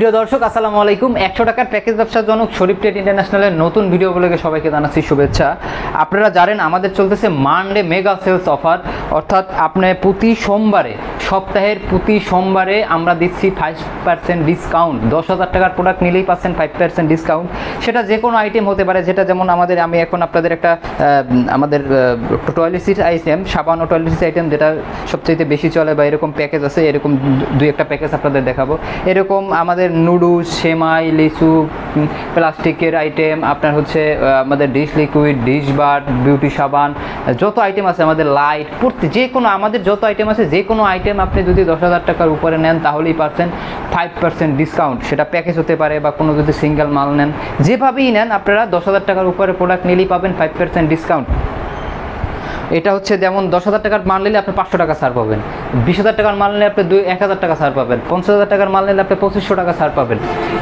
প্রিয় দর্শক আসসালামু আলাইকুম। 100 টাকার প্যাকেজ ব্যবসার জনক শরীফ ট্রেড ইন্টারন্যাশনালের নতুন ভিডিও ব্লগে সবাইকে জানাচ্ছি শুভেচ্ছা। আপনারা জানেন আমাদের চলতেছে মানডে মেগা সেলস অফার, অর্থাৎ আপনি প্রতি সোমবারে, সপ্তাহের প্রতি সোমবারে আমরা দিচ্ছি 5% ডিসকাউন্ট। 10,000 টাকার প্রোডাক্ট নিলেই পাচ্ছেন 5% ডিসকাউন্ট। সেটা যে কোনো আইটেম হতে পারে, যেটা যেমন আমি এখন আপনাদের একটা আমাদের টয়লেট্রিজ আইটেম, সাবান ও টয়লেট্রিজ আইটেম যেটা সবচেয়ে বেশি চলে বা এরকম প্যাকেজ আছে, এরকম দুই একটা প্যাকেজ আপনাদের দেখাবো। এরকম আমাদের নুডলস, সেমাই, লিচু, প্লাস্টিকের আইটেম, আপনার হচ্ছে আমাদের ডিশ লিকুইড, ডিশ বার, বিউটি সাবান, যত আইটেম আছে আমাদের লাইট, যে কোনো আমাদের যত আইটেম আছে, যে কোনো আইটেম আপনি যদি 10,000 টাকার উপরে নেন তাহলেই পাচ্ছেন 5% ডিসকাউন্ট। সেটা প্যাকেজ হতে পারে বা কোনো যদি সিঙ্গেল মাল নেন, যেভাবেই নেন আপনারা 10,000 টাকার উপরে প্রোডাক্ট নিলেই পাবেন 5% ডিসকাউন্ট। এটা হচ্ছে যেমন 10,000 টাকার মাল নিলে আপনি 500 টাকা ছাড় পাবেন, 20,000 টাকার মাল নিলে আপনি 1,000 টাকা ছাড় পাবেন, 50,000 টাকার মাল নিলে আপনি 2,500 টাকা ছাড় পাবেন।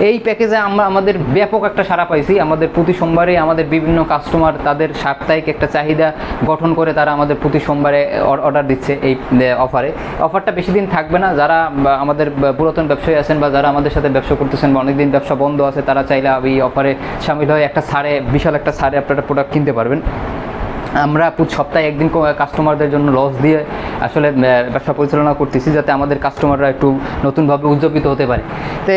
এই প্যাকেজে আমাদের ব্যাপক একটা সাড়া পাইছি। আমাদের প্রতি সোমবারে আমাদের বিভিন্ন কাস্টমার তাদের সাপ্তাহিক একটা চাহিদা গঠন করে তারা আমাদের প্রতি সোমবারে অর্ডার দিচ্ছে এই অফারটা বেশি দিন থাকবে না। যারা আমাদের পুরাতন ব্যবসায়ী আছেন বা যারা আমাদের সাথে ব্যবসা করতেছেন বা অনেকদিন ব্যবসা বন্ধ আছে, তারা চাইলে এই অফারে সামিল হয়ে একটা ছাড়ে, বিশাল একটা ছাড়ে আপনারা প্রোডাক্ট কিনতে পারবেন। আমরা সপ্তাহে একদিন কাস্টমারদের জন্য লস দিয়ে আসলে ব্যবসা পরিচালনা করতেছি, যাতে আমাদের কাস্টমাররা একটু নতুনভাবে উজ্জীবিত হতে পারে। তো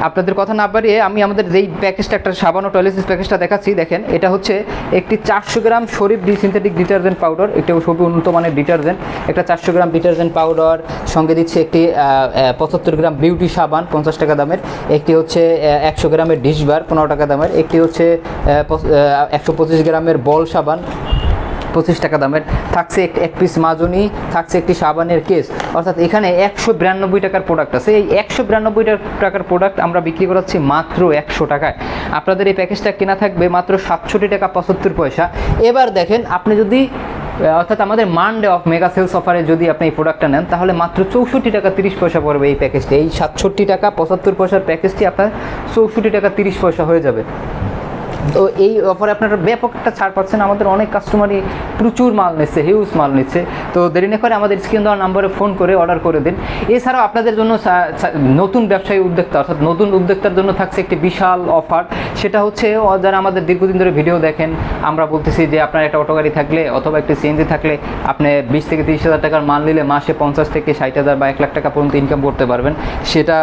আপনাদের কথা না বাড়িয়ে আমি আমাদের যেই প্যাকেজটা, একটা সাবান ও টয়লেট্রিজ প্যাকেজটা দেখাচ্ছি। দেখেন, এটা হচ্ছে একটি 400 গ্রাম শরীফ সিনথেটিক ডিটারজেন্ট পাউডার। এটা খুবই উন্নত মানের ডিটারজেন্ট। একটা 400 গ্রাম ডিটারজেন্ট পাউডার, সঙ্গে দিচ্ছে একটি 75 গ্রাম বিউটি সাবান 50 টাকা দামের, একটি হচ্ছে 100 গ্রামের ডিশ বার 15 টাকা দামের, একটি হচ্ছে 125 গ্রামের বল সাবান 25 টাকা দামের, থাকছে এক পিস মাজনি, থাকছে একটি সাবানের কেস। অর্থাৎ এখানে 192 টাকার প্রোডাক্ট আছে। এই 192 টাকার প্রোডাক্ট আমরা বিক্রি করাচ্ছি মাত্র 100 টাকায়। আপনাদের এই প্যাকেজটা কেনা থাকবে মাত্র 67 টাকা 75 পয়সা। এবার দেখেন, আপনি যদি অর্থাৎ আমাদের মানডে অফ মেগা সেলস অফারে যদি আপনি এই প্রোডাক্টটা নেন, তাহলে মাত্র 64 টাকা 30 পয়সা পড়বে এই প্যাকেজটি। এই 67 টাকা 75 পয়সার প্যাকেজটি আপনার 64 টাকা 30 পয়সা হয়ে যাবে। তো এই অফারে আপনারা ব্যাপক একটা ছাড় পাচ্ছেন। আমাদের অনেক কাস্টমারই প্রচুর মাল নিচ্ছে, হিউজ মাল নিচ্ছে। তো দেরি না করে আমাদের স্ক্রিন দেওয়া নাম্বারে ফোন করে অর্ডার করে দিন। এছাড়াও আপনাদের জন্য নতুন ব্যবসায়ী উদ্যোক্তা, অর্থাৎ নতুন উদ্যোক্তার জন্য থাকছে একটি বিশাল অফার। সেটা হচ্ছে, যারা আমাদের দীর্ঘদিন ধরে ভিডিও দেখেন, আমরা বলতেছি যে আপনার একটা অটো গাড়ি থাকলে অথবা একটি সিএনজি থাকলে আপনি 20 থেকে 30,000 টাকার মাল নিলে মাসে 50 থেকে 60,000 বা 1 লাখ টাকা পর্যন্ত ইনকাম করতে পারবেন। সেটা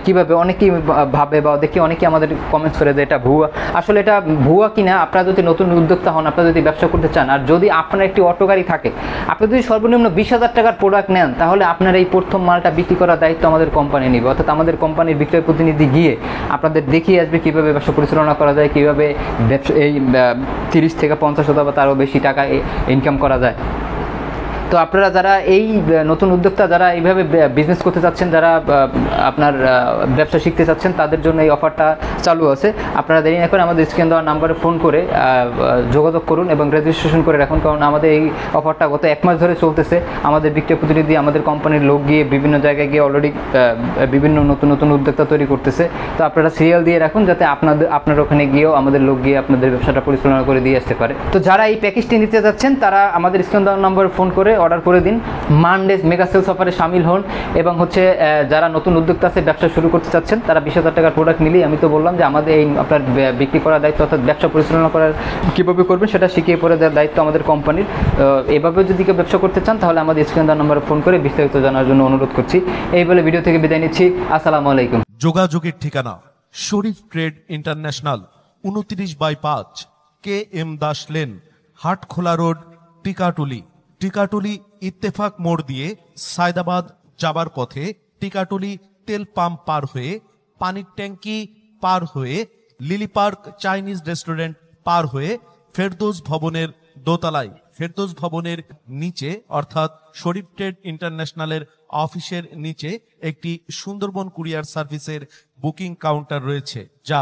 কীভাবে অনেকেই ভাবে বা দেখি অনেকেই আমাদের কমেন্টস করে যে এটা ভুয়া। আসলে এটা ভুয়া কিনা, আপনারা যদি নতুন উদ্যোক্তা হন, আপনারা যদি ব্যবসা করতে চান, আর যদি আপনার একটি অটো গাড়ি থাকে, আপনি যদি সর্বনিম্ন 20,000 টাকার প্রোডাক্ট নেন, তাহলে আপনার এই প্রথম মালটা বিক্রি করার দায়িত্ব আমাদের কোম্পানি নেবে। অর্থাৎ আমাদের কোম্পানির বিক্রয় প্রতিনিধি গিয়ে আপনাদের দেখিয়ে আসবে কীভাবে ব্যবসা পরিচালনা করা যায়, কীভাবে এই 30 থেকে 50 অথবা তারও বেশি টাকা ইনকাম করা যায়। তো আপনারা যারা এই নতুন উদ্যোক্তা, যারা এইভাবে বিজনেস করতে চাচ্ছেন, যারা আপনার ব্যবসা শিখতে চাচ্ছেন, তাদের জন্য এই অফারটা চালু আছে। আপনারা দেরি না করে আমাদের স্ক্রিন দেওয়ার নাম্বারে ফোন করে যোগাযোগ করুন এবং রেজিস্ট্রেশন করে রাখুন, কারণ আমাদের এই অফারটা গত 1 মাস ধরে চলতেছে। আমাদের বিক্রয় প্রতিনিধি, আমাদের কোম্পানির লোক গিয়ে বিভিন্ন জায়গায় গিয়ে অলরেডি বিভিন্ন নতুন নতুন উদ্যোক্তা তৈরি করতেছে। তো আপনারা সিরিয়াল দিয়ে রাখুন, যাতে আপনার ওখানে গিয়েও আমাদের লোক গিয়ে আপনাদের ব্যবসাটা পরিচালনা করে দিয়ে আসতে পারে। তো যারা এই প্যাকেজটি নিতে যাচ্ছেন, তারা আমাদের স্ক্রিন দেওয়ার নাম্বারে ফোন করে অর্ডার করে দিন, মানডে মেগা সেলস অফারে সামিল হন। এবং হচ্ছে যারা নতুন উদ্যোক্তা আছে, ব্যবসা শুরু করতে চাচ্ছেন, তারা 20,000 টাকার প্রোডাক্ট নিলেই, আমি তো বললাম যে আমাদের এই আপনার বিক্রি করার দায়িত্ব, অর্থাৎ ব্যবসা পরিচালনা করার কীভাবে করবেন সেটা শিখিয়ে পড়ে দেওয়ার দায়িত্ব আমাদের কোম্পানির। এভাবে যদি কেউ ব্যবসা করতে চান, তাহলে আমাদের স্ক্রিন দেওয়ার নাম্বারে ফোন করে বিস্তারিত জানার জন্য অনুরোধ করছি। এই বলে ভিডিও থেকে বিদায় নিচ্ছি। আসসালামু আলাইকুম। যোগাযোগের ঠিকানা Sharif trade international, 29/5 KM Das lane, Hatkhola road, Tikatuli. Tikatuli Ittefaq মোড় দিয়ে সায়দাবাদ যাবার পথে, টিকাটুলি তেল পাম্প পার হয়ে, পানির ট্যাঙ্কি পার হয়ে, লিলি পার্ক চাইনিজ রেস্টুরেন্ট পার হয়ে ফেরদৌস ভবনের দোতলায়, ফেরদৌস ভবনের নিচে অর্থাৎ শরীফ ট্রেড ইন্টারন্যাশনালের অফিসের নিচে একটি সুন্দরবন কুরিয়ার সার্ভিসের বুকিং কাউন্টার রয়েছে, যা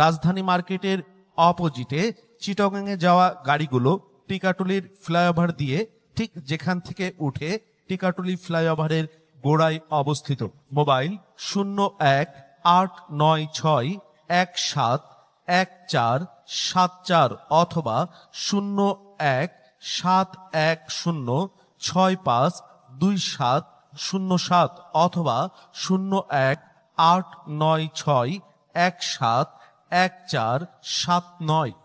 রাজধানী মার্কেটের অপোজিটে চিটাগাংয়ে যাওয়া গাড়িগুলো টিকাটুলির ফ্লাইওভার দিয়ে ঠিক যেখান থেকে উঠে টিকাটুলি ফ্লাইওভারের গোড়ায় অবস্থিত। মোবাইল 018961717474 অথবা 017106527207 অথবা 01 896171479।